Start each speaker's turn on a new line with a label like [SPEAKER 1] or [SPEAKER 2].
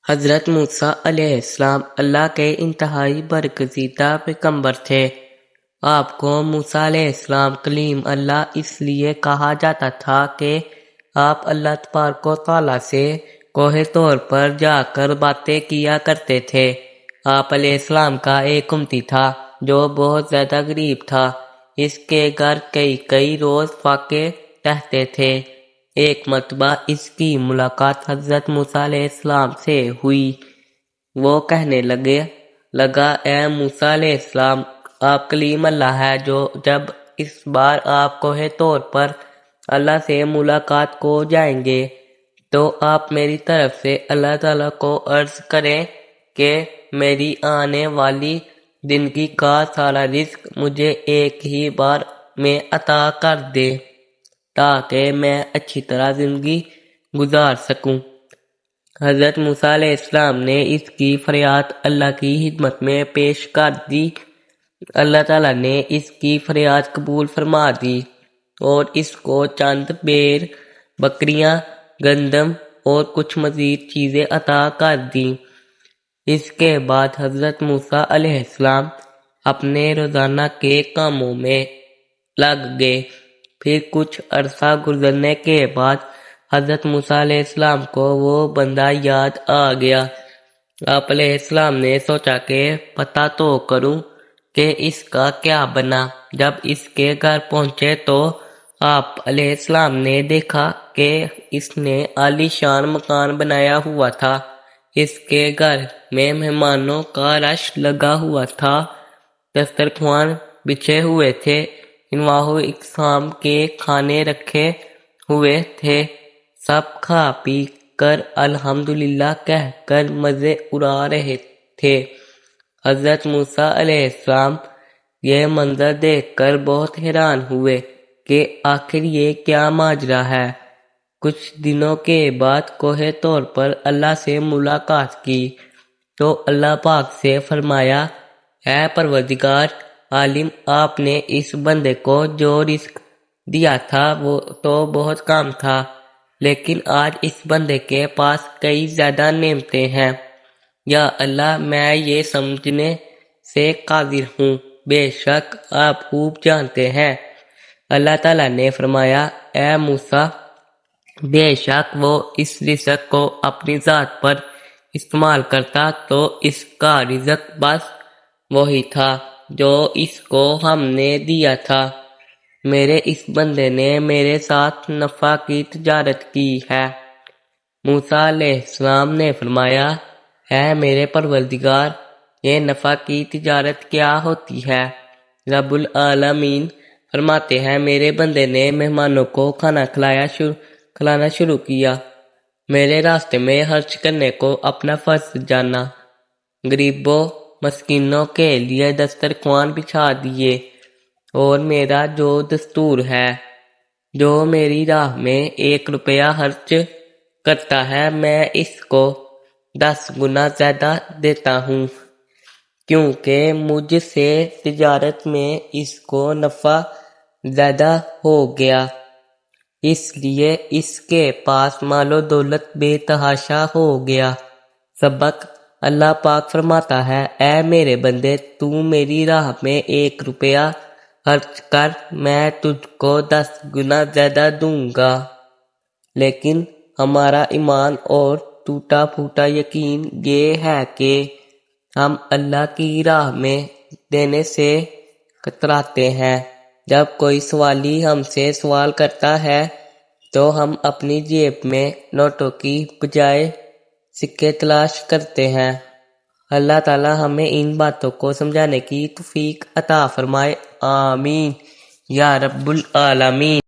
[SPEAKER 1] حضرت موسیٰ علیہ السلام اللہ کے انتہائی برگزیدہ پیغمبر تھے۔ آپ کو موسیٰ علیہ السلام کلیم اللہ اس لیے کہا جاتا تھا کہ آپ اللہ تبارک و تعالیٰ سے کوہ طور پر جا کر باتیں کیا کرتے تھے۔ آپ علیہ السلام کا ایک امتی تھا جو بہت زیادہ غریب تھا۔ اس کے گھر کئی روز فاقے رہتے تھے۔ ایک مرتبہ اس کی ملاقات حضرت موسیٰ علیہ السلام سے ہوئی۔ وہ کہنے لگا اے موسیٰ علیہ السلام، آپ کلیم اللہ ہے، جب اس بار آپ کوہ طور پر اللہ سے ملاقات کو جائیں گے تو آپ میری طرف سے اللہ تعالیٰ کو عرض کریں کہ میری آنے والی زندگی کا سارا رزق مجھے ایک ہی بار میں عطا کر دے تاکہ میں اچھی طرح زندگی گزار سکوں۔ حضرت موسیٰ علیہ السلام نے اس کی فریاد اللہ کی خدمت میں پیش کر دی۔ اللہ تعالیٰ نے اس کی فریاد قبول فرما دی اور اس کو چند بیر بکریاں، گندم اور کچھ مزید چیزیں عطا کر دیں۔ اس کے بعد حضرت موسیٰ علیہ السلام اپنے روزانہ کے کاموں میں لگ گئے۔ پھر کچھ عرصہ گزرنے کے بعد حضرت موسیٰ علیہ السلام کو وہ بندہ یاد آ گیا۔ آپ علیہ السلام نے سوچا کہ پتہ تو کروں کہ اس کا کیا بنا۔ جب اس کے گھر پہنچے تو آپ علیہ السلام نے دیکھا کہ اس نے عالی شان مکان بنایا ہوا تھا۔ اس کے گھر میں مہمانوں کا رش لگا ہوا تھا، دسترخوان بچھے ہوئے تھے، انواع و اقسام کے کھانے رکھے ہوئے تھے۔ سب کھا پی کر الحمدللہ کہہ کر مزے اڑا رہے تھے۔ حضرت موسیٰ علیہ السلام یہ منظر دیکھ کر بہت حیران ہوئے کہ آخر یہ کیا ماجرا ہے۔ کچھ دنوں کے بعد کوہ طور پر اللہ سے ملاقات کی تو اللہ پاک سے فرمایا، اے پروردگار عالم، آپ نے اس بندے کو جو رزق دیا تھا وہ تو بہت کم تھا، لیکن آج اس بندے کے پاس کئی زیادہ نعمتیں ہیں۔ یا اللہ، میں یہ سمجھنے سے قاصر ہوں، بے شک آپ خوب جانتے ہیں۔ اللہ تعالیٰ نے فرمایا، اے موسیٰ، بے شک وہ اس رزق کو اپنی ذات پر استعمال کرتا تو اس کا رزق بس وہی تھا جو اس کو ہم نے دیا تھا۔ میرے اس بندے نے میرے ساتھ نفع کی تجارت کی ہے۔ موسیٰ علیہ السلام نے فرمایا، اے میرے پروردگار، یہ نفع کی تجارت کیا ہوتی ہے؟ رب العالمین فرماتے ہیں، میرے بندے نے مہمانوں کو کھانا کھلانا شروع کیا، میرے راستے میں خرچ کرنے کو اپنا فرض جانا، غریبوں مسکینوں کے لیے دسترخوان بچھا دیے، اور میرا جو دستور ہے، جو میری راہ میں 1 روپیہ خرچ کرتا ہے میں اس کو 10 گنا زیادہ دیتا ہوں، کیونکہ مجھ سے تجارت میں اس کو نفع زیادہ ہو گیا، اس لیے اس کے پاس مال و دولت بے تحاشا ہو گیا۔ سبق: اللہ پاک فرماتا ہے، اے میرے بندے، تو میری راہ میں 1 روپیہ خرچ کر، میں تجھ کو 10 گنا زیادہ دوں گا۔ لیکن ہمارا ایمان اور ٹوٹا پھوٹا یقین یہ ہے کہ ہم اللہ کی راہ میں دینے سے کتراتے ہیں۔ جب کوئی سوالی ہم سے سوال کرتا ہے تو ہم اپنی جیب میں نوٹوں کی بجائے سکے تلاش کرتے ہیں۔ اللہ تعالی ہمیں ان باتوں کو سمجھانے کی توفیق عطا فرمائے، آمین یا رب العالمین۔